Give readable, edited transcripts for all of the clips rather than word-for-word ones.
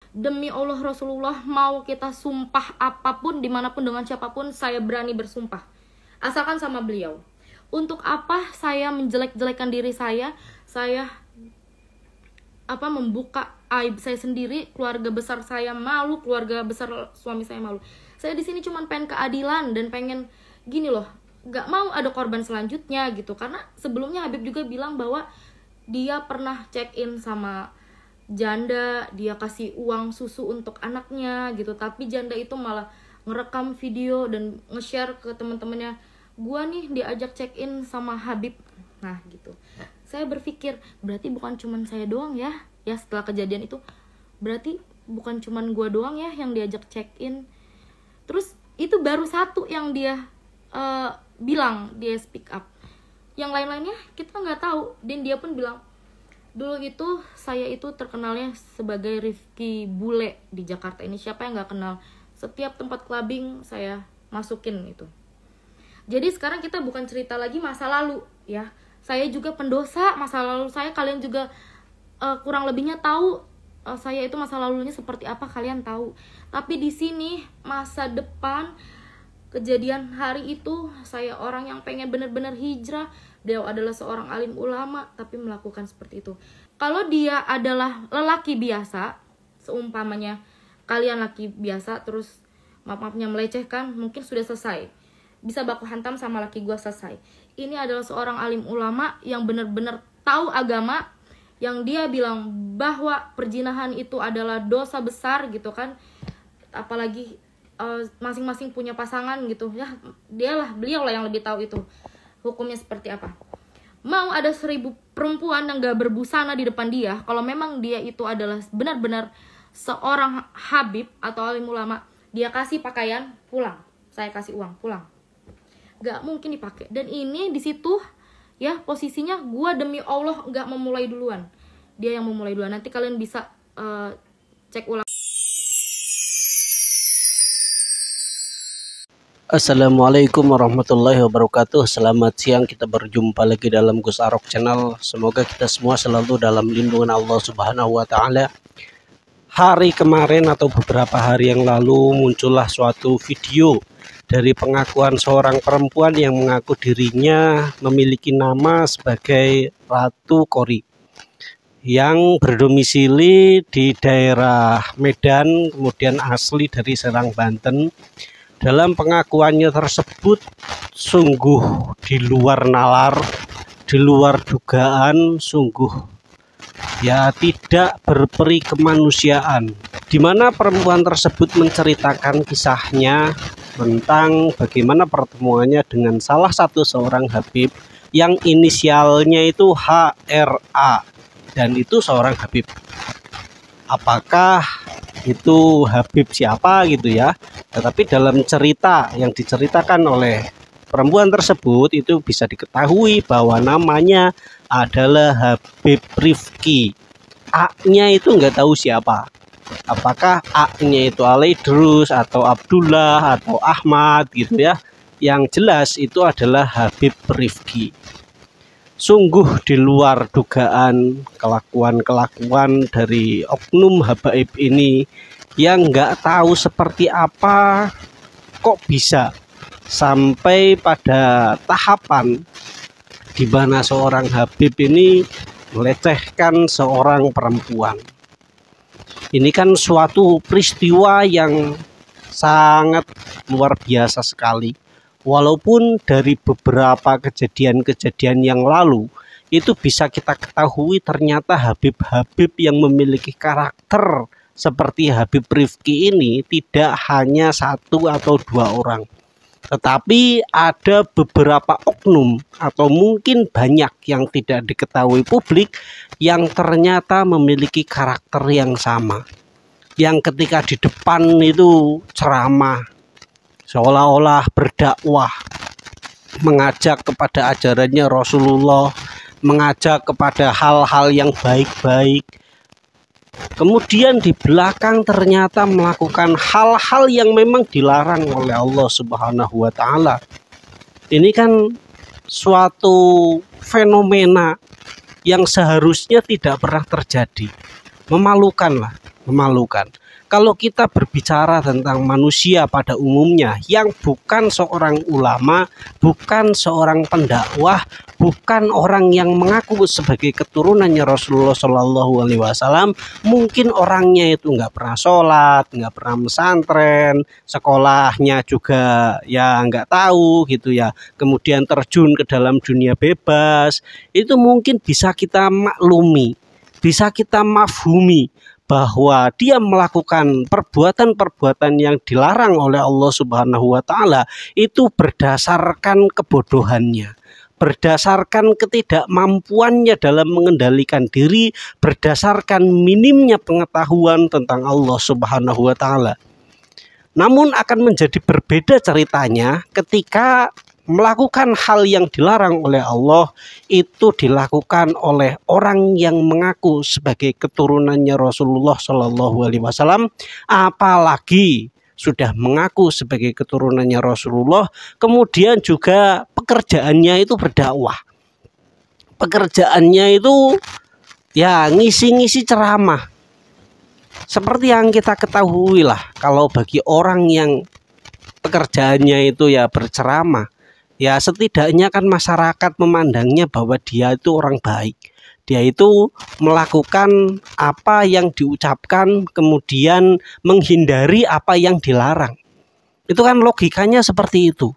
Demi Allah Rasulullah, mau kita sumpah apapun, dimanapun, dengan siapapun, saya berani bersumpah, asalkan sama beliau. Untuk apa saya menjelek-jelekan diri saya membuka aib saya sendiri, keluarga besar saya malu, keluarga besar suami saya malu. Saya di sini cuma pengen keadilan dan pengen gini loh, gak mau ada korban selanjutnya gitu. Karena sebelumnya Habib juga bilang bahwa dia pernah check in sama janda, dia kasih uang susu untuk anaknya gitu, tapi janda itu malah ngerekam video dan nge-share ke teman-temannya, gua nih diajak check in sama Habib. Nah gitu, saya berpikir berarti bukan cuman saya doang ya setelah kejadian itu, berarti bukan cuman gua doang ya yang diajak check in. Terus itu baru satu yang dia bilang, dia speak up, yang lain-lainnya kita nggak tahu. Dan dia pun bilang, dulu itu saya itu terkenalnya sebagai Rifki Bule di Jakarta ini, siapa yang nggak kenal, setiap tempat clubbing saya masukin itu. Jadi sekarang kita bukan cerita lagi masa lalu ya, saya juga pendosa masa lalu saya, kalian juga kurang lebihnya tahu saya itu masa lalunya seperti apa, kalian tahu. Tapi di sini masa depan, kejadian hari itu, saya orang yang pengen benar-benar hijrah. Dia adalah seorang alim ulama tapi melakukan seperti itu. Kalau dia adalah lelaki biasa, seumpamanya kalian laki biasa terus maaf-maafnya melecehkan, mungkin sudah selesai, bisa baku hantam sama laki gua, selesai. Ini adalah seorang alim ulama yang benar-benar tahu agama, yang dia bilang bahwa perzinahan itu adalah dosa besar gitu kan. Apalagi masing-masing punya pasangan gitu ya, beliau lah yang lebih tahu itu hukumnya seperti apa. Mau ada 1000 perempuan yang gak berbusana di depan dia, kalau memang dia itu adalah benar-benar seorang habib atau alim ulama, dia kasih pakaian, pulang, saya kasih uang, pulang, gak mungkin dipakai. Dan ini di situ ya posisinya, gua demi Allah gak memulai duluan, dia yang memulai duluan. Nanti kalian bisa cek ulang. Assalamualaikum warahmatullahi wabarakatuh. Selamat siang, kita berjumpa lagi dalam Gus Arok Channel. Semoga kita semua selalu dalam lindungan Allah Subhanahu wa Ta'ala. Hari kemarin atau beberapa hari yang lalu muncullah suatu video dari pengakuan seorang perempuan yang mengaku dirinya memiliki nama sebagai Ratu Kori, yang berdomisili di daerah Medan, kemudian asli dari Serang, Banten. Dalam pengakuannya tersebut sungguh di luar nalar, di luar dugaan, sungguh ya tidak berperi kemanusiaan, di mana perempuan tersebut menceritakan kisahnya tentang bagaimana pertemuannya dengan salah satu seorang habib yang inisialnya itu HRA, dan itu seorang habib. Apakah itu habib siapa gitu ya, tetapi dalam cerita yang diceritakan oleh perempuan tersebut itu bisa diketahui bahwa namanya adalah Habib Rifki. A-nya itu nggak tahu siapa, apakah A-nya itu Alaidrus atau Abdullah atau Ahmad gitu ya. Yang jelas itu adalah Habib Rifki. Sungguh di luar dugaan kelakuan dari oknum habaib ini, yang nggak tahu seperti apa kok bisa sampai pada tahapan di mana seorang habib ini melecehkan seorang perempuan. Ini kan suatu peristiwa yang sangat luar biasa sekali. Walaupun dari beberapa kejadian-kejadian yang lalu itu bisa kita ketahui ternyata habib-habib yang memiliki karakter seperti Habib Rifki ini tidak hanya 1 atau 2 orang, tetapi ada beberapa oknum atau mungkin banyak yang tidak diketahui publik yang ternyata memiliki karakter yang sama, yang ketika di depan itu ceramah seolah-olah berdakwah, mengajak kepada ajarannya Rasulullah, mengajak kepada hal-hal yang baik-baik. Kemudian di belakang ternyata melakukan hal-hal yang memang dilarang oleh Allah Subhanahu wa Ta'ala. Ini kan suatu fenomena yang seharusnya tidak pernah terjadi. Memalukan lah, memalukan. Kalau kita berbicara tentang manusia pada umumnya yang bukan seorang ulama, bukan seorang pendakwah, bukan orang yang mengaku sebagai keturunannya Rasulullah Shallallahu Alaihi Wasallam, mungkin orangnya itu nggak pernah sholat, nggak pernah pesantren, sekolahnya juga ya nggak tahu gitu ya, kemudian terjun ke dalam dunia bebas, itu mungkin bisa kita maklumi, bisa kita mafhumi bahwa dia melakukan perbuatan-perbuatan yang dilarang oleh Allah Subhanahu wa taala itu berdasarkan kebodohannya, berdasarkan ketidakmampuannya dalam mengendalikan diri, berdasarkan minimnya pengetahuan tentang Allah Subhanahu wa taala. Namun akan menjadi berbeda ceritanya ketika melakukan hal yang dilarang oleh Allah itu dilakukan oleh orang yang mengaku sebagai keturunannya Rasulullah Shallallahu Alaihi Wasallam, apalagi sudah mengaku sebagai keturunannya Rasulullah, kemudian juga pekerjaannya itu berdakwah, pekerjaannya itu ya ngisi-ngisi ceramah. Seperti yang kita ketahui lah, kalau bagi orang yang pekerjaannya itu ya berceramah, ya setidaknya kan masyarakat memandangnya bahwa dia itu orang baik. Dia itu melakukan apa yang diucapkan, kemudian menghindari apa yang dilarang. Itu kan logikanya seperti itu.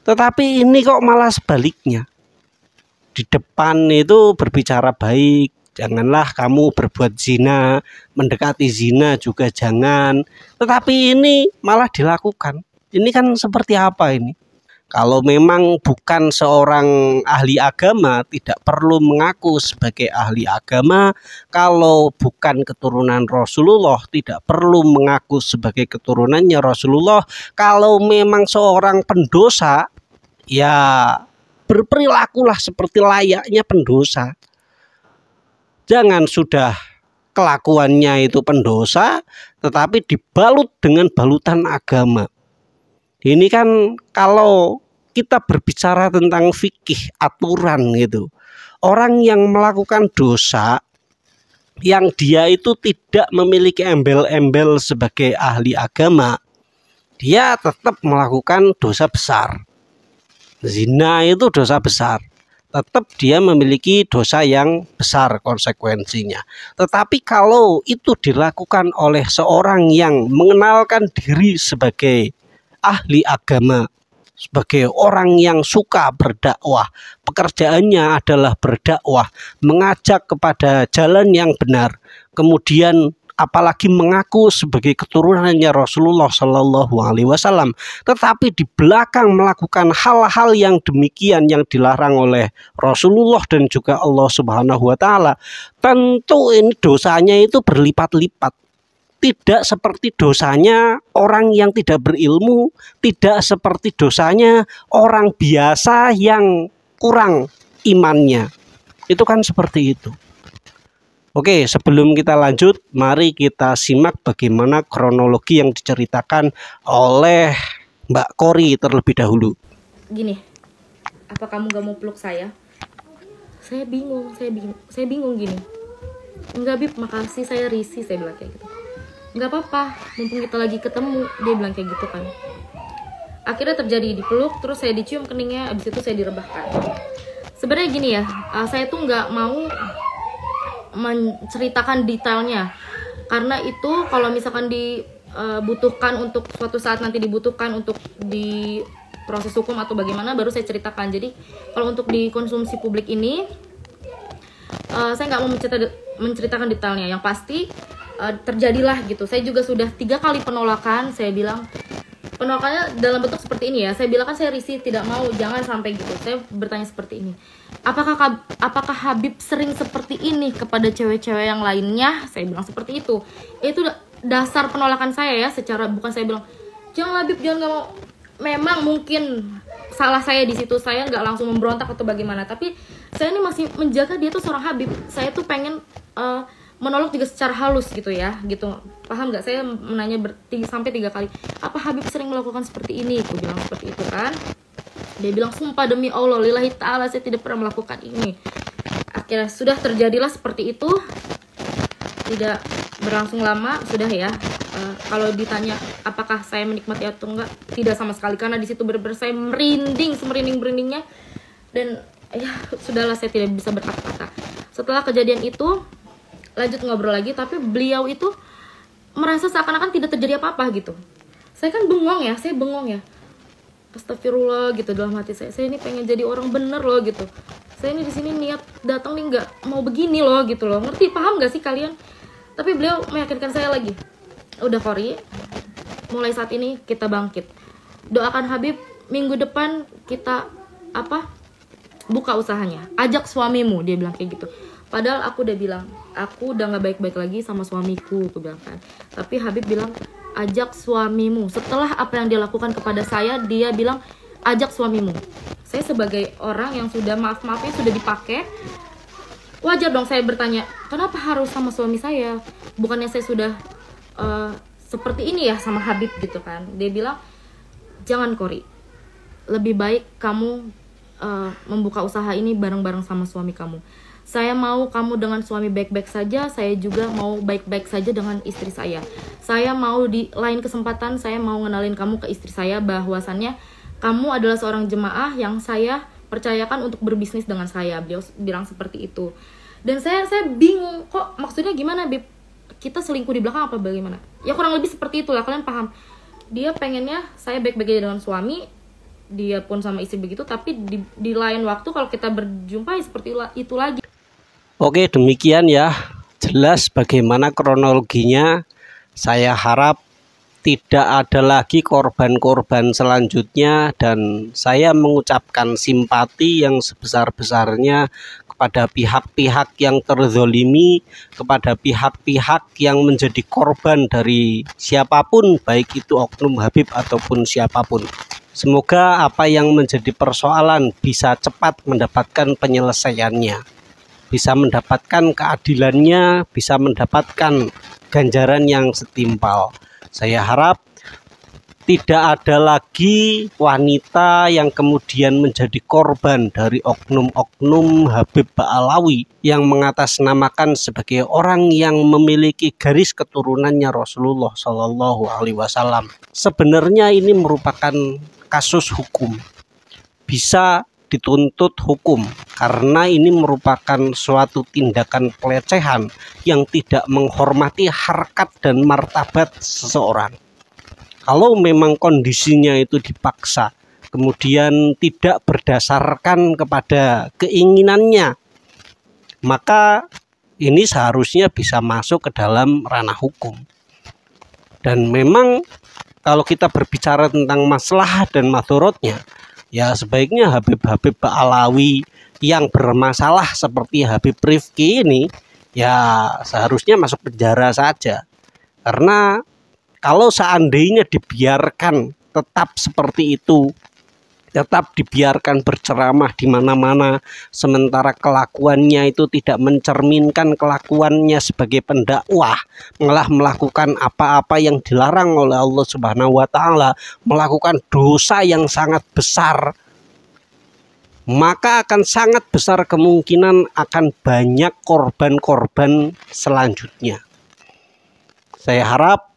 Tetapi ini kok malah sebaliknya. Di depan itu berbicara baik, janganlah kamu berbuat zina, mendekati zina juga jangan. Tetapi ini malah dilakukan. Ini kan seperti apa ini? Kalau memang bukan seorang ahli agama, tidak perlu mengaku sebagai ahli agama. Kalau bukan keturunan Rasulullah, tidak perlu mengaku sebagai keturunannya Rasulullah. Kalau memang seorang pendosa, ya berperilakulah seperti layaknya pendosa. Jangan sudah kelakuannya itu pendosa, tetapi dibalut dengan balutan agama. Ini kan kalau kita berbicara tentang fikih, aturan gitu. Orang yang melakukan dosa, yang dia itu tidak memiliki embel-embel sebagai ahli agama, dia tetap melakukan dosa besar. Zina itu dosa besar. Tetap dia memiliki dosa yang besar konsekuensinya. Tetapi kalau itu dilakukan oleh seorang yang mengenalkan diri sebagai ahli agama, sebagai orang yang suka berdakwah, pekerjaannya adalah berdakwah, mengajak kepada jalan yang benar, kemudian apalagi mengaku sebagai keturunannya Rasulullah Shallallahu Alaihi Wasallam, tetapi di belakang melakukan hal-hal yang demikian yang dilarang oleh Rasulullah dan juga Allah Subhanahu Wa Taala, tentu ini dosanya itu berlipat-lipat. Tidak seperti dosanya orang yang tidak berilmu, tidak seperti dosanya orang biasa yang kurang imannya. Itu kan seperti itu. Oke, sebelum kita lanjut, mari kita simak bagaimana kronologi yang diceritakan oleh Mbak Kori terlebih dahulu. Gini, apa kamu gak mau peluk saya? Saya bingung gini. Enggak Bib, makasih, saya risih, saya bilang kayak gitu. Nggak apa-apa, mumpung kita lagi ketemu, dia bilang kayak gitu kan. Akhirnya terjadi dipeluk, terus saya dicium keningnya, abis itu saya direbahkan. Sebenarnya gini ya, saya tuh nggak mau menceritakan detailnya, karena itu kalau misalkan dibutuhkan untuk suatu saat nanti dibutuhkan untuk di proses hukum atau bagaimana, baru saya ceritakan. Jadi kalau untuk dikonsumsi publik ini, saya nggak mau menceritakan detailnya. Yang pasti terjadilah gitu. Saya juga sudah 3 kali penolakan. Saya bilang penolakannya dalam bentuk seperti ini ya. Saya bilang kan saya risih, tidak mau, jangan sampai gitu. Saya bertanya seperti ini. Apakah Habib sering seperti ini kepada cewek-cewek yang lainnya? Saya bilang seperti itu. Itu dasar penolakan saya ya. Secara bukan saya bilang jangan Habib, jangan, nggak mau. Memang mungkin salah saya di situ. Saya nggak langsung memberontak atau bagaimana. Tapi saya ini masih menjaga dia tuh seorang Habib. Saya tuh pengen menolak juga secara halus gitu ya, gitu. Paham nggak? Saya menanya sampai 3 kali. Apa Habib sering melakukan seperti ini? Aku bilang seperti itu kan. Dia bilang sumpah demi Allah, lillahi ta'ala, saya tidak pernah melakukan ini. Akhirnya sudah terjadilah seperti itu. Tidak berlangsung lama sudah ya. Kalau ditanya apakah saya menikmati atau enggak, tidak sama sekali, karena di situ benar-benar saya merinding semerinding-merindingnya, dan ya sudahlah, saya tidak bisa berkata-kata. Setelah kejadian itu lanjut ngobrol lagi, tapi beliau itu merasa seakan-akan tidak terjadi apa-apa gitu. Saya kan bengong ya, astagfirullah gitu dalam hati saya ini pengen jadi orang bener loh gitu. Saya ini di sini niat datang nih nggak mau begini loh gitu loh. Ngerti, paham gak sih kalian? Tapi beliau meyakinkan saya lagi, udah Kori, mulai saat ini kita bangkit. Doakan Habib, minggu depan kita buka usahanya. Ajak suamimu, dia bilang kayak gitu. Padahal aku udah bilang, aku udah gak baik-baik lagi sama suamiku, aku bilang kan. Tapi Habib bilang, ajak suamimu. Setelah apa yang dia lakukan kepada saya, dia bilang, ajak suamimu. Saya sebagai orang yang sudah maaf-maafnya sudah dipakai, wajar dong saya bertanya, kenapa harus sama suami saya? Bukannya saya sudah seperti ini ya sama Habib gitu kan. Dia bilang, jangan Kori, lebih baik kamu membuka usaha ini bareng-bareng sama suami kamu. Saya mau kamu dengan suami baik-baik saja, saya juga mau baik-baik saja dengan istri saya. Saya mau di lain kesempatan, saya mau ngenalin kamu ke istri saya, bahwasannya kamu adalah seorang jemaah yang saya percayakan untuk berbisnis dengan saya. Beliau bilang seperti itu. Dan saya bingung, kok maksudnya gimana Bib? Kita selingkuh di belakang apa bagaimana? Ya kurang lebih seperti itulah, kalian paham. Dia pengennya saya baik-baik aja dengan suami, dia pun sama istri begitu, tapi di lain waktu kalau kita berjumpa ya seperti itu lagi. Oke, demikian ya, jelas bagaimana kronologinya. Saya harap tidak ada lagi korban-korban selanjutnya, dan saya mengucapkan simpati yang sebesar-besarnya kepada pihak-pihak yang terzolimi, kepada pihak-pihak yang menjadi korban dari siapapun, baik itu oknum Habib ataupun siapapun. Semoga apa yang menjadi persoalan bisa cepat mendapatkan penyelesaiannya, bisa mendapatkan keadilannya, bisa mendapatkan ganjaran yang setimpal. Saya harap tidak ada lagi wanita yang kemudian menjadi korban dari oknum-oknum Habib Ba'alawi yang mengatasnamakan sebagai orang yang memiliki garis keturunannya Rasulullah Shallallahu Alaihi Wasallam. Sebenarnya ini merupakan kasus hukum, bisa dituntut hukum, karena ini merupakan suatu tindakan pelecehan yang tidak menghormati harkat dan martabat seseorang. Kalau memang kondisinya itu dipaksa, kemudian tidak berdasarkan kepada keinginannya, maka ini seharusnya bisa masuk ke dalam ranah hukum. Dan memang kalau kita berbicara tentang maslahat dan madorotnya, ya sebaiknya Habib-Habib Ba'alawi yang bermasalah seperti Habib Rifki ini ya seharusnya masuk penjara saja. Karena kalau seandainya dibiarkan tetap seperti itu, tetap dibiarkan berceramah di mana-mana, sementara kelakuannya itu tidak mencerminkan kelakuannya sebagai pendakwah, malah melakukan apa-apa yang dilarang oleh Allah Subhanahu wa Ta'ala, melakukan dosa yang sangat besar, maka akan sangat besar kemungkinan akan banyak korban-korban selanjutnya. Saya harap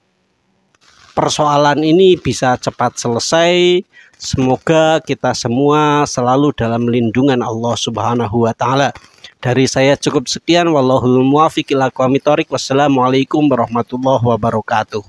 persoalan ini bisa cepat selesai. Semoga kita semua selalu dalam lindungan Allah Subhanahu wa Ta'ala. Dari saya cukup sekian. Wallahul muwaffiq ila aqwamit thoriq. Wassalamualaikum warahmatullahi wabarakatuh.